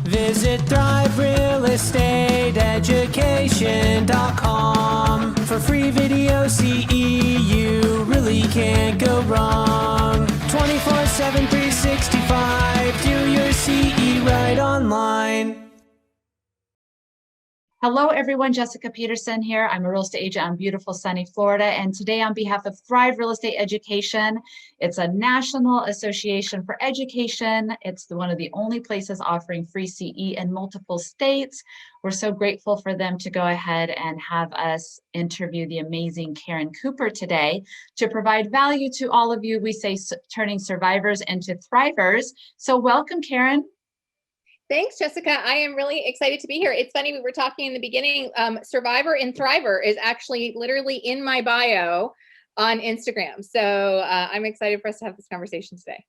Visit thriverealestateeducation.com for free video CE. You really can't go wrong. 24/7, 365. Do your CE right online. Hello, everyone. Jessica Peterson here. I'm a real estate agent on beautiful, sunny Florida. And today, on behalf of Thrive Real Estate Education, it's a national association for education. It's one of the only places offering free CE in multiple states. We're so grateful for them to go ahead and have us interview the amazing Karen Cooper today to provide value to all of you. We say turning survivors into thrivers. So welcome, Karen. Thanks, Jessica. I am really excited to be here. It's funny, we were talking in the beginning, Survivor and Thriver is actually literally in my bio on Instagram. So I'm excited for us to have this conversation today.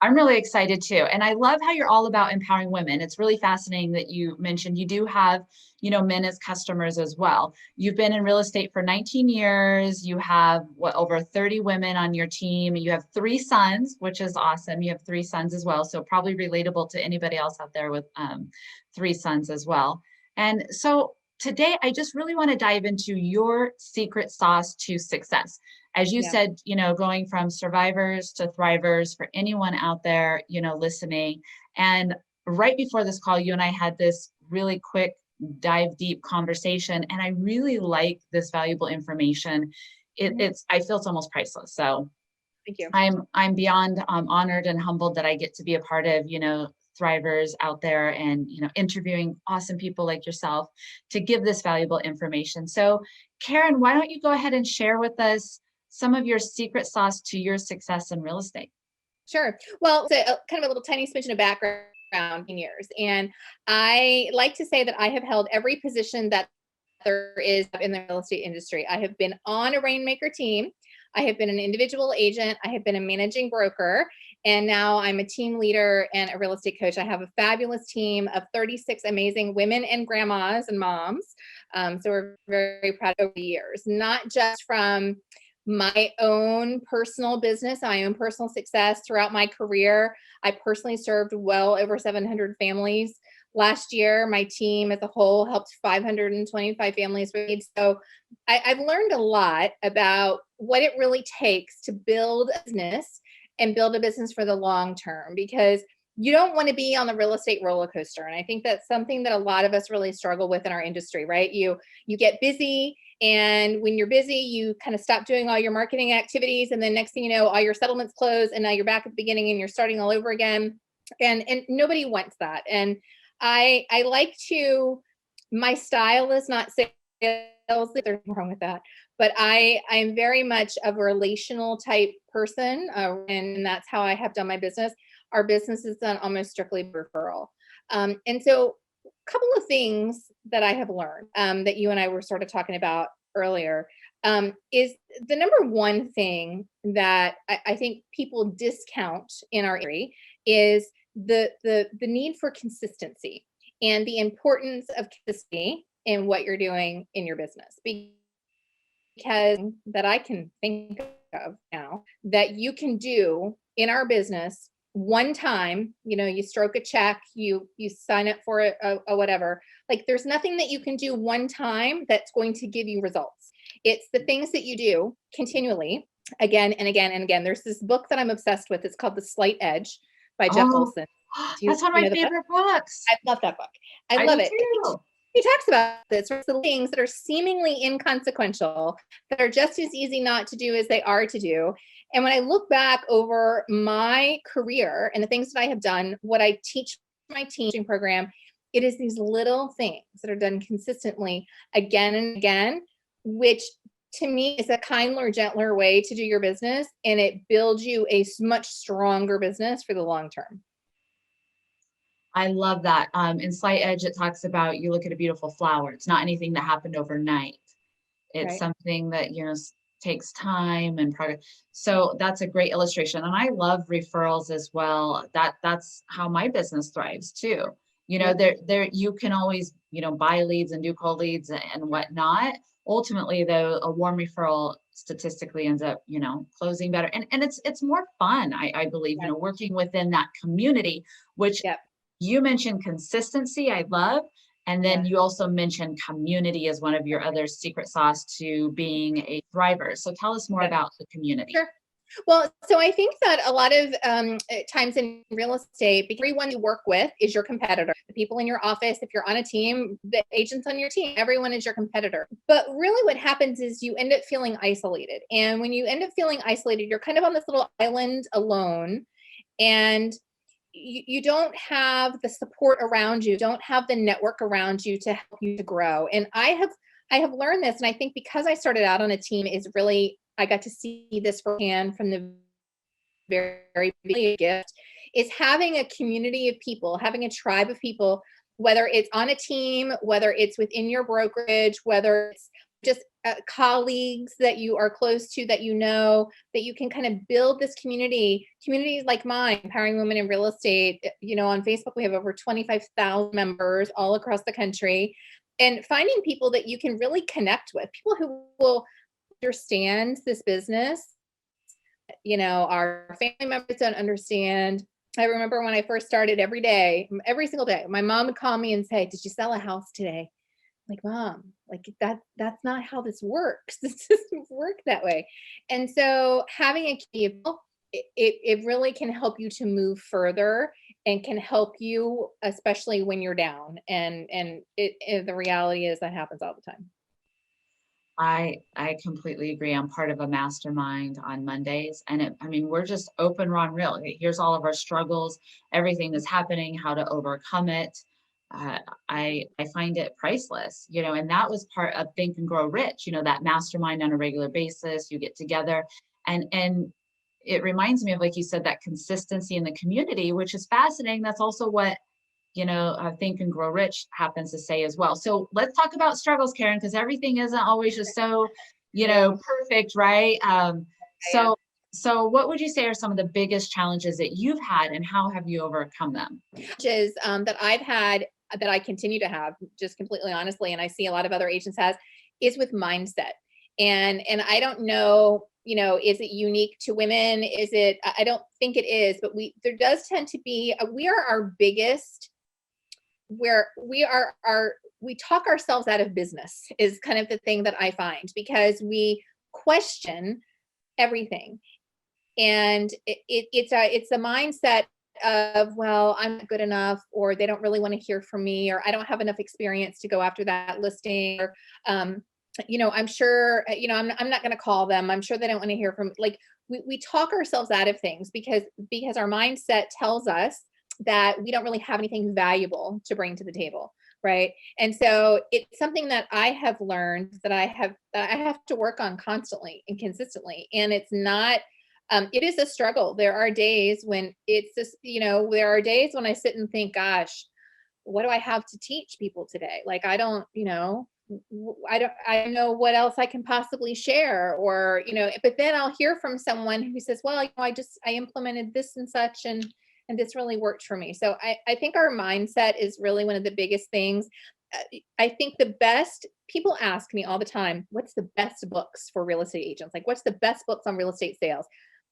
I'm really excited too. And I love how you're all about empowering women. It's really fascinating that you mentioned you do have, men as customers as well. You've been in real estate for 19 years. You have over 30 women on your team. You have 3 sons, which is awesome. You have 3 sons as well. So probably relatable to anybody else out there with 3 sons as well. And so today, I just really want to dive into your secret sauce to success. As you said, going from survivors to thrivers for anyone out there, listening. And right before this call, you and I had this really quick dive deep conversation, and I really like this valuable information. I feel it's almost priceless. So thank you. I'm beyond honored and humbled that I get to be a part of, thrivers out there and, interviewing awesome people like yourself to give this valuable information. So Karen, why don't you go ahead and share with us some of your secret sauce to your success in real estate? Sure. Well, so kind of a little tiny smidgen of background in years. And I like to say that I have held every position that there is in the real estate industry. I have been on a Rainmaker team. I have been an individual agent. I have been a managing broker. And now I'm a team leader and a real estate coach. I have a fabulous team of 36 amazing women and grandmas and moms. So we're very, very proud over the years, not just from my own personal business, my own personal success throughout my career. I personally served well over 700 families. Last year, my team as a whole helped 525 families with needs. So I've learned a lot about what it really takes to build a business and build a business for the long term, because you don't want to be on the real estate roller coaster. And I think that's something that a lot of us really struggle with in our industry, right? You get busy, and when you're busy, you kind of stop doing all your marketing activities. And then next thing you know, all your settlements close, and now you're back at the beginning and you're starting all over again. And nobody wants that. And I like to, my style is not sales, there's nothing wrong with that. But I'm very much a relational type person. And that's how I have done my business. Our business is done almost strictly referral. And so a couple of things that I have learned that you and I were sort of talking about earlier is the number one thing that I think people discount in our area is the need for consistency and the importance of consistency in what you're doing in your business. Because that I can think of now that you can do in our business one time, you stroke a check, you sign up for a whatever. Like, there's nothing that you can do one time that's going to give you results. It's the things that you do continually, again and again and again. There's this book that I'm obsessed with. It's called The Slight Edge by Jeff Olson. That's one of my favorite books. I love that book. I love it. He talks about this, the things that are seemingly inconsequential, that are just as easy not to do as they are to do. And when I look back over my career and the things that I have done, what I teach my teaching program, it is these little things that are done consistently again and again, which to me is a kinder, gentler way to do your business. And it builds you a much stronger business for the long term. I love that. In Slight Edge, it talks about, you look at a beautiful flower. It's not anything that happened overnight. It's something that, takes time and progress. So that's a great illustration. And I love referrals as well. That's how my business thrives too. There you can always, buy leads and do cold leads and whatnot. Ultimately, though, a warm referral statistically ends up, closing better. And it's more fun, I believe, working within that community, which You mentioned consistency, I love. And then you also mentioned community as one of your other secret sauce to being a thriver. So tell us more about the community. Sure. Well, so I think that a lot of times in real estate, everyone you work with is your competitor. The people in your office, if you're on a team, the agents on your team, everyone is your competitor. But really what happens is you end up feeling isolated. And when you end up feeling isolated, you're kind of on this little island alone. And you don't have the support around you, don't have the network around you to help you to grow. And I have learned this, and I think because I started out on a team is really, I got to see this firsthand from the very beginning. Gift is having a community of people, having a tribe of people, whether it's on a team, whether it's within your brokerage, whether it's just colleagues that you are close to, that that you can kind of build this communities like mine, Empowering Women in Real Estate. On Facebook, we have over 25,000 members all across the country, and finding people that you can really connect with, people who will understand this business. Our family members don't understand. I remember when I first started, every single day, my mom would call me and say, "Did you sell a house today?" Like, Mom, like that's not how this works. This doesn't work that way. And so having a key, it really can help you to move further and can help you, especially when you're down. And the reality is that happens all the time. I completely agree. I'm part of a mastermind on Mondays, and we're just open, raw, and real. Here's all of our struggles, everything that's happening, how to overcome it. I find it priceless, and that was part of Think and Grow Rich, that mastermind on a regular basis. You get together, and it reminds me of, like you said, that consistency in the community, which is fascinating. That's also what Think and Grow Rich happens to say as well. So let's talk about struggles, Karen, because everything isn't always just so perfect, right? So what would you say are some of the biggest challenges that you've had, and how have you overcome them? Challenges that I've had, that I continue to have, just completely honestly, and I see a lot of other agents has, is with mindset. And I don't know, is it unique to women? I don't think it is, but there does tend to be, we are our biggest, where we talk ourselves out of business is kind of the thing that I find, because we question everything. And it's a mindset of, well, I'm not good enough, or they don't really want to hear from me, or I don't have enough experience to go after that listing, or I'm sure, I'm not going to call them. I'm sure they don't want to hear from, like, we talk ourselves out of things because our mindset tells us that we don't really have anything valuable to bring to the table. Right. And so it's something that I have learned that I have to work on constantly and consistently. And it's not, it is a struggle. There are days when it's just, there are days when I sit and think, gosh, what do I have to teach people today? Like, I don't know what else I can possibly share, or, but then I'll hear from someone who says, well, I implemented this and such, and this really worked for me. So I think our mindset is really one of the biggest things. I think people ask me all the time, what's the best books for real estate agents? Like, what's the best books on real estate sales?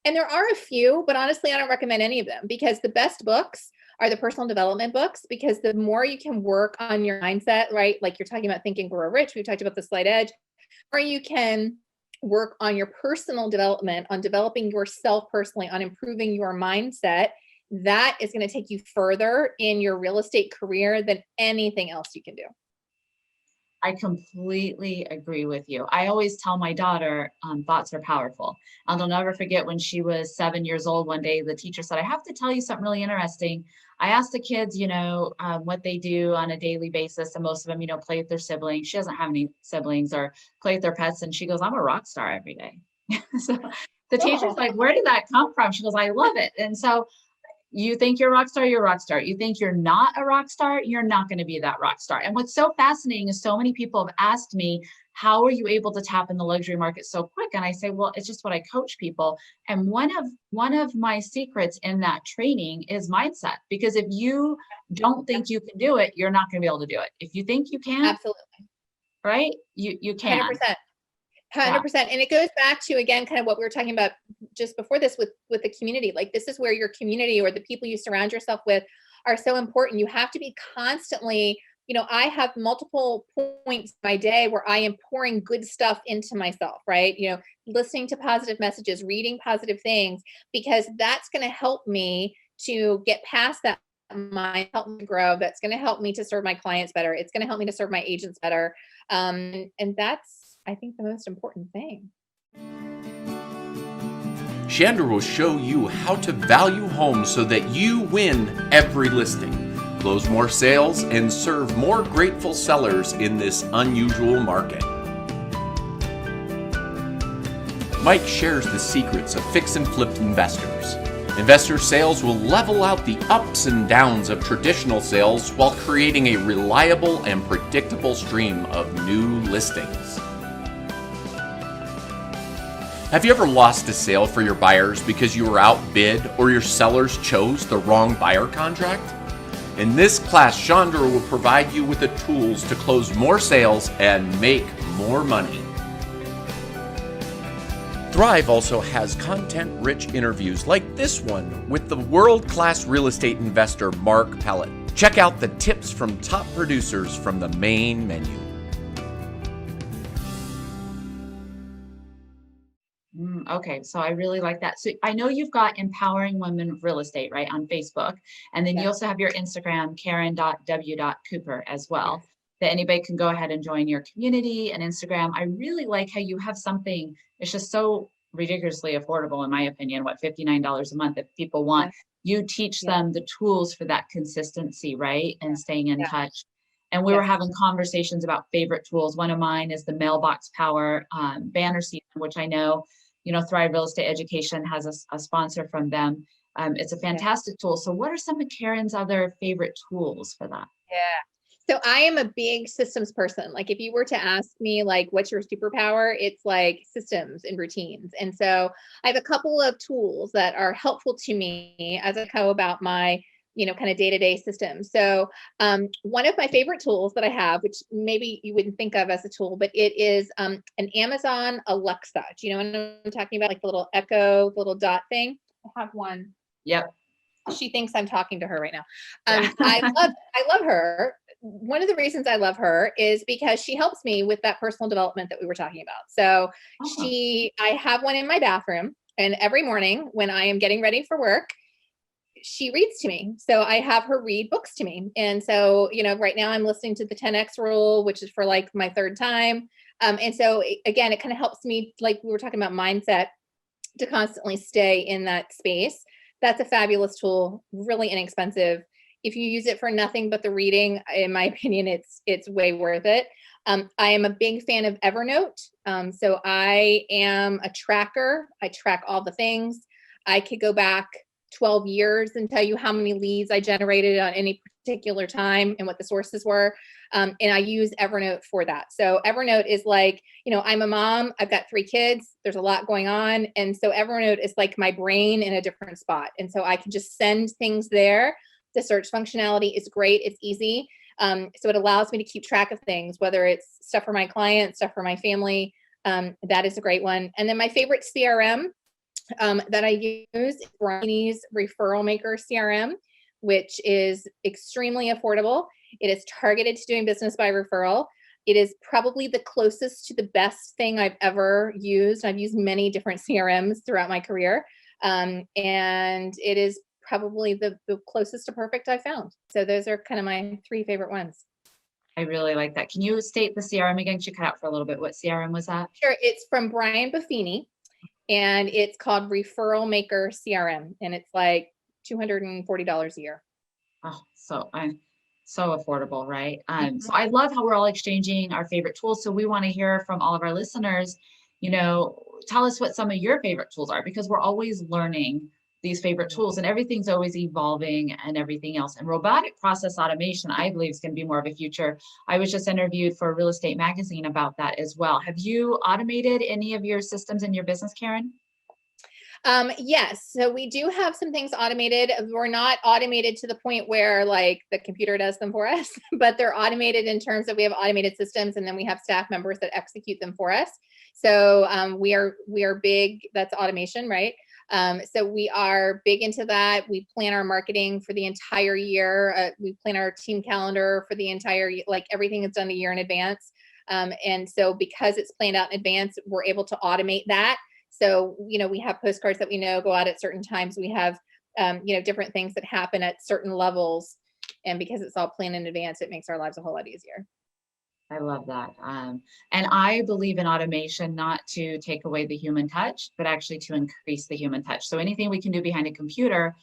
And there are a few, but honestly, I don't recommend any of them, because the best books are the personal development books, because the more you can work on your mindset, right? Like you're talking about Think and Grow Rich. We talked about the Slight Edge, or you can work on your personal development, on developing yourself personally, on improving your mindset. That is going to take you further in your real estate career than anything else you can do. I completely agree with you. I always tell my daughter, thoughts are powerful. And I'll never forget when she was 7 years old, one day, the teacher said, I have to tell you something really interesting. I asked the kids, what they do on a daily basis. And most of them, play with their siblings. She doesn't have any siblings, or play with their pets. And she goes, I'm a rock star every day. So the teacher's like, where did that come from? She goes, I love it. And so you think you're a rock star, you're a rock star. You think you're not a rock star, you're not going to be that rock star. And what's so fascinating is so many people have asked me, how are you able to tap in the luxury market so quick? And I say, well, it's just what I coach people. And one of my secrets in that training is mindset. Because if you don't think you can do it, you're not going to be able to do it. If you think you can, absolutely, right? You can. 100%. 100%. And it goes back to, again, kind of what we were talking about just before this with the community. Like, this is where your community, or the people you surround yourself with, are so important. You have to be constantly, I have multiple points in my day where I am pouring good stuff into myself, right? Listening to positive messages, reading positive things, because that's going to help me to get past that mind, help me grow. That's going to help me to serve my clients better. It's going to help me to serve my agents better. And that's, I think, the most important thing. Chandra will show you how to value homes so that you win every listing, close more sales, and serve more grateful sellers in this unusual market. Mike shares the secrets of fix and flip investors. Investor sales will level out the ups and downs of traditional sales while creating a reliable and predictable stream of new listings. Have you ever lost a sale for your buyers because you were outbid or your sellers chose the wrong buyer contract? In this class, Chandra will provide you with the tools to close more sales and make more money. Thrive also has content-rich interviews like this one with the world-class real estate investor Mark Pellet. Check out the tips from top producers from the main menu. Okay, so I really like that. So I know you've got Empowering Women Real Estate, right, on Facebook. And then you also have your Instagram, Karen.w.cooper as well, that anybody can go ahead and join your community and Instagram. I really like how you have something, it's just so ridiculously affordable, in my opinion, what, $59 a month if people want. You teach them the tools for that consistency, right? And staying in touch. And we were having conversations about favorite tools. One of mine is the Mailbox Power banner season, which I know, Thrive Real Estate Education has a sponsor from them. It's a fantastic tool. So what are some of Karen's other favorite tools for that? So I am a big systems person. Like if you were to ask me, like, what's your superpower? It's like systems and routines. And so I have a couple of tools that are helpful to me as I go about my kind of day-to-day system. So one of my favorite tools that I have, which maybe you wouldn't think of as a tool, but it is an Amazon Alexa. Do you know what I'm talking about? Like the little Echo, the little dot thing. I have one. Yep. She thinks I'm talking to her right now. I love her. One of the reasons I love her is because she helps me with that personal development that we were talking about. So I have one in my bathroom, and every morning when I am getting ready for work, she reads to me. So I have her read books to me. And so, right now I'm listening to the 10X rule, which is for like my third time. And so again, it kind of helps me, like we were talking about mindset, to constantly stay in that space. That's a fabulous tool, really inexpensive. If you use it for nothing but the reading, in my opinion, it's way worth it. I am a big fan of Evernote. So I am a tracker. I track all the things. I could go back 12 years and tell you how many leads I generated on any particular time and what the sources were. And I use Evernote for that. So Evernote is like, I'm a mom, I've got 3 kids, there's a lot going on. And so Evernote is like my brain in a different spot. And so I can just send things there. The search functionality is great. It's easy. So it allows me to keep track of things, whether it's stuff for my clients, stuff for my family. That is a great one. And then my favorite CRM that I use is Bryony's Referral Maker CRM, which is extremely affordable. It is targeted to doing business by referral. It is probably the closest to the best thing I've ever used. I've used many different CRMs throughout my career. And it is probably the closest to perfect I found. So those are kind of my 3 favorite ones. I really like that. Can you state the CRM again? She cut out for a little bit. What CRM was that? Sure. It's from Brian Buffini, and it's called Referral Maker CRM, and it's like $240 a year. Oh, so affordable, right? So I love how we're all exchanging our favorite tools. So we want to hear from all of our listeners, tell us what some of your favorite tools are, because we're always learning these favorite tools and everything's always evolving and everything else. And robotic process automation, I believe, is going to be more of a future. I was just interviewed for Real Estate Magazine about that as well. Have you automated any of your systems in your business, Karen? Yes. So we do have some things automated. We're not automated to the point where like the computer does them for us, but they're automated in terms of we have automated systems, and then we have staff members that execute them for us. So we are big, that's automation, right? So we are big into that. We plan our marketing for the entire year. We plan our team calendar for the entire, like everything is done a year in advance. And so because it's planned out in advance, we're able to automate that. So, we have postcards that we know go out at certain times. We have, different things that happen at certain levels. And because it's all planned in advance, it makes our lives a whole lot easier. I love that. And I believe in automation, not to take away the human touch, but actually to increase the human touch. So anything we can do behind a computer,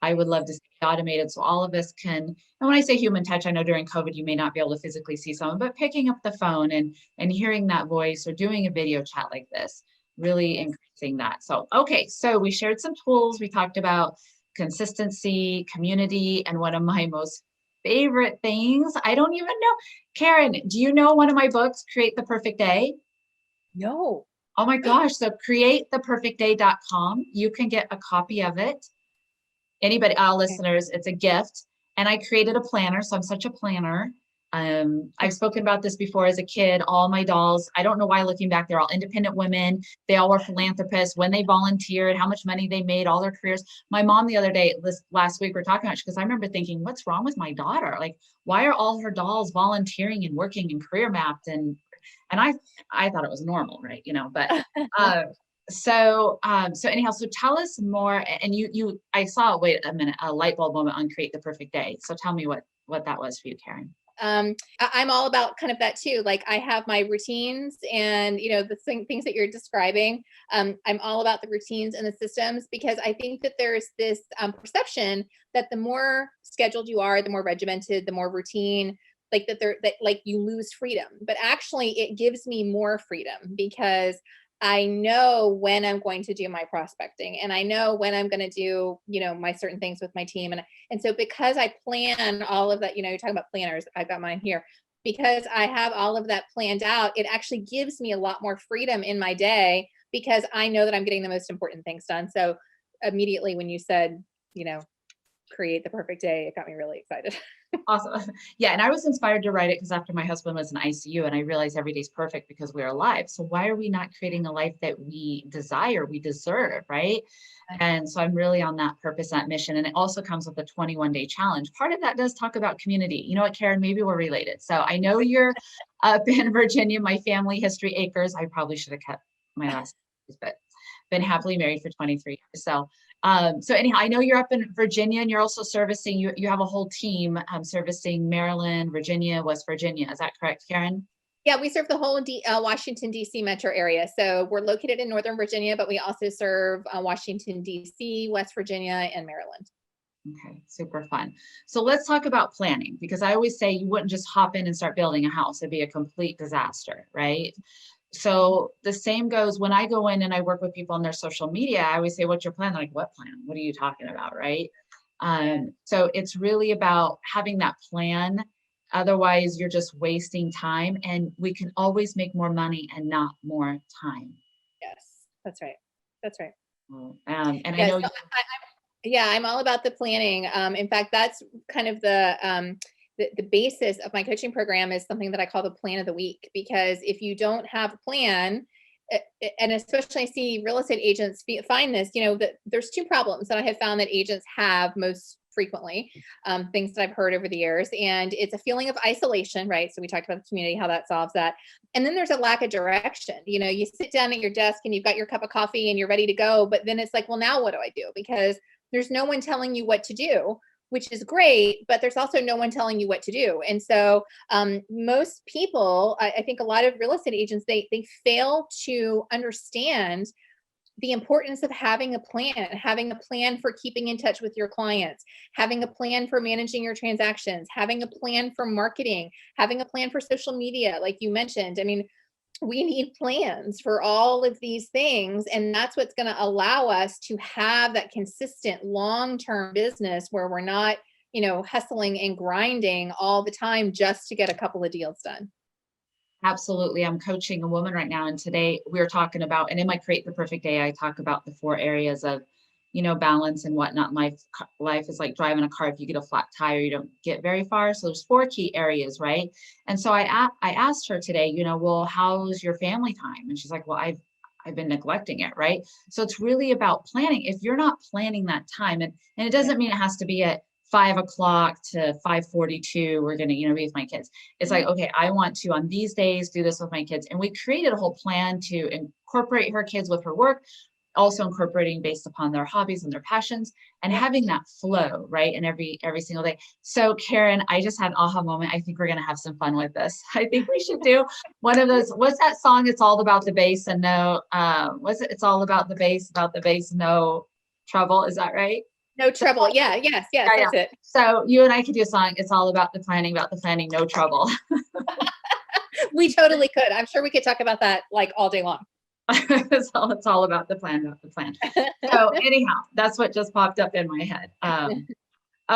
I would love to see automated so all of us can, and when I say human touch, I know during COVID, you may not be able to physically see someone, but picking up the phone and hearing that voice or doing a video chat like this, really increasing that. So, okay, so we shared some tools. We talked about consistency, community, and one of my most favorite things, I don't even know. Karen, do you know one of my books, Create the Perfect Day? No. Oh my gosh. So createtheperfectday.com. You can get a copy of it. Anybody, our listeners, it's a gift. And I created a planner. So I'm such a planner. I've spoken about this before as a kid. All my dolls, I don't know why looking back, they're all independent women. They all were philanthropists when they volunteered, how much money they made, all their careers. My mom the other day, last week, we're talking about, because I remember thinking, what's wrong with my daughter? Like, why are all her dolls volunteering and working and career mapped? And I thought it was normal, right? But so anyhow, so tell us more. And I saw, wait a minute, a light bulb moment on Create the Perfect Day. So tell me what that was for you, Karen. I'm all about kind of that too. Like I have my routines and, the things that you're describing. I'm all about the routines and the systems because I think that there's this perception that the more scheduled you are, the more regimented, the more routine, like that like you lose freedom. But actually it gives me more freedom because I know when I'm going to do my prospecting and I know when I'm going to do, my certain things with my team. And so because I plan all of that, you're talking about planners, I've got mine here, because I have all of that planned out, it actually gives me a lot more freedom in my day because I know that I'm getting the most important things done. So immediately when you said, create the perfect day, it got me really excited. Awesome. Yeah. And I was inspired to write it because after my husband was in ICU and I realized every day's perfect because we're alive. So why are we not creating a life that we desire, we deserve, right? And so I'm really on that purpose, that mission. And it also comes with a 21-day challenge. Part of that does talk about community. You know what, Karen, maybe we're related. So I know you're up in Virginia, my family history acres. I probably should have kept my last, but been happily married for 23 years. So anyhow, I know you're up in Virginia and you're also servicing, you have a whole team servicing Maryland, Virginia, West Virginia. Is that correct, Karen? Yeah, we serve the whole Washington, D.C. metro area. So we're located in Northern Virginia, but we also serve Washington, D.C., West Virginia, and Maryland. Okay, super fun. So let's talk about planning, because I always say you wouldn't just hop in and start building a house. It'd be a complete disaster, right? So the same goes when I go in and I work with people on their social media. I always say, what's your plan? They're like, what plan? What are you talking about? Right. So it's really about having that plan. Otherwise, you're just wasting time, and we can always make more money and not more time. Yes, that's right. That's right. And yeah, I know. So I'm all about the planning. In fact, that's kind of the basis of my coaching program is something that I call the plan of the week, because if you don't have a plan, and especially I see real estate agents find this, that there's two problems that I have found that agents have most frequently, things that I've heard over the years. And it's a feeling of isolation, right? So we talked about the community, how that solves that. And then there's a lack of direction. You sit down at your desk and you've got your cup of coffee and you're ready to go, but then it's like, well, now what do I do? Because there's no one telling you what to do, which is great, but there's also no one telling you what to do. And so most people, I think a lot of real estate agents, they fail to understand the importance of having a plan for keeping in touch with your clients, having a plan for managing your transactions, having a plan for marketing, having a plan for social media, like you mentioned. I mean, we need plans for all of these things. And that's what's going to allow us to have that consistent long-term business where we're not, hustling and grinding all the time just to get a couple of deals done. Absolutely. I'm coaching a woman right now. And today we're talking about, and in my Create the Perfect Day, I talk about the 4 areas of, balance and whatnot. Life is like driving a car. If you get a flat tire, you don't get very far. So there's 4 key areas, right? And so I asked her today, well, how's your family time? And she's like, well, I I've been neglecting it, right? So it's really about planning. If you're not planning that time, and it doesn't mean it has to be at 5 o'clock to 5:42, we're going to, be with my kids. It's like, okay, I want to on these days do this with my kids. And we created a whole plan to incorporate her kids with her work, also incorporating based upon their hobbies and their passions, and having that flow, right? And every single day. So Karen, I just had an aha moment. I think we're going to have some fun with this. I think we should do one of those. What's that song? It's all about the bass and no, it's all about the bass, no trouble. Is that right? No trouble. Yes, that's it. So you and I could do a song. It's all about the planning, no trouble. We totally could. I'm sure we could talk about that like all day long. It's all about the plan. So anyhow, that's what just popped up in my head.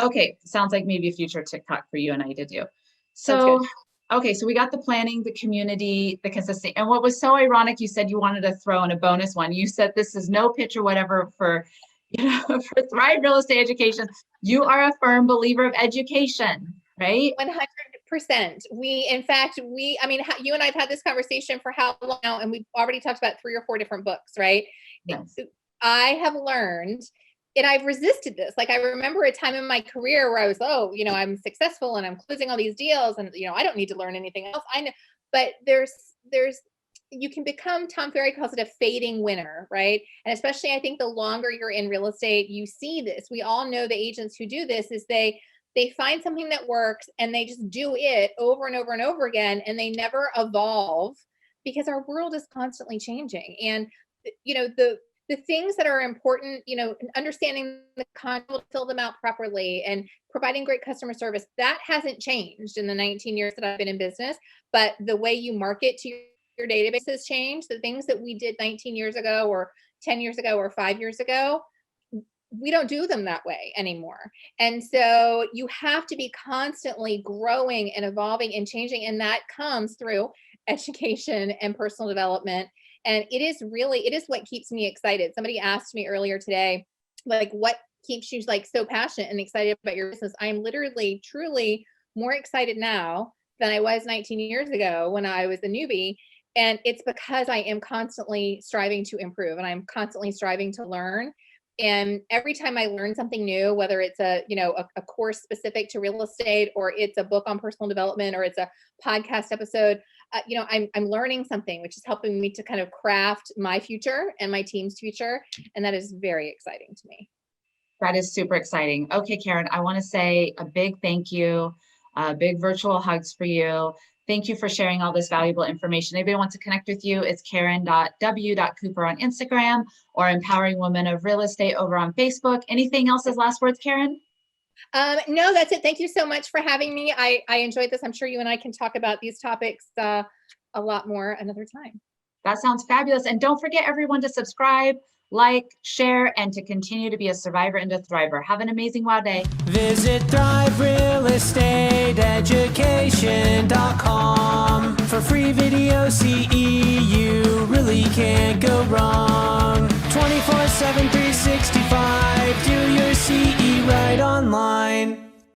Okay, sounds like maybe a future TikTok for you and I to do. So, okay, so we got the planning, the community, the consistency. And what was so ironic, you said you wanted to throw in a bonus one. You said this is no pitch or whatever for for Thrive Real Estate Education. You are a firm believer of education, right? 100%. You and I've had this conversation for how long now, and we've already talked about 3 or 4 different books, right? Yes. I have learned, and I've resisted this. Like, I remember a time in my career where I was, I'm successful and I'm closing all these deals, and I don't need to learn anything else. I know, but there's you can become, Tom Ferry calls it a fading winner, right? And especially I think the longer you're in real estate, you see this. We all know the agents who do this is they find something that works and they just do it over and over and over again, and they never evolve because our world is constantly changing. And the things that are important, understanding the content, fill them out properly, and providing great customer service, that hasn't changed in the 19 years that I've been in business. But the way you market to your database has changed. The things that we did 19 years ago or 10 years ago or 5 years ago, we don't do them that way anymore. And so you have to be constantly growing and evolving and changing. And that comes through education and personal development. And it is what keeps me excited. Somebody asked me earlier today, like, what keeps you like so passionate and excited about your business? I'm literally, truly more excited now than I was 19 years ago when I was a newbie. And it's because I am constantly striving to improve, and I'm constantly striving to learn. And every time I learn something new, whether it's a course specific to real estate, or it's a book on personal development, or it's a podcast episode, I'm learning something, which is helping me to kind of craft my future and my team's future. And that is very exciting to me. That is super exciting. Okay, Karen, I want to say a big thank you, big virtual hugs for you. Thank you for sharing all this valuable information. Anybody wants to connect with you, it's karen.w.cooper on Instagram, or Empowering Women of Real Estate over on Facebook. Anything else as last words, Karen? No, that's it. Thank you so much for having me. I enjoyed this. I'm sure you and I can talk about these topics a lot more another time. That sounds fabulous. And don't forget, everyone, to subscribe, like, share, and to continue to be a survivor and a thriver. Have an amazing wow day. Visit thriverealestateeducation.com for free video CE. You really can't go wrong. 24/7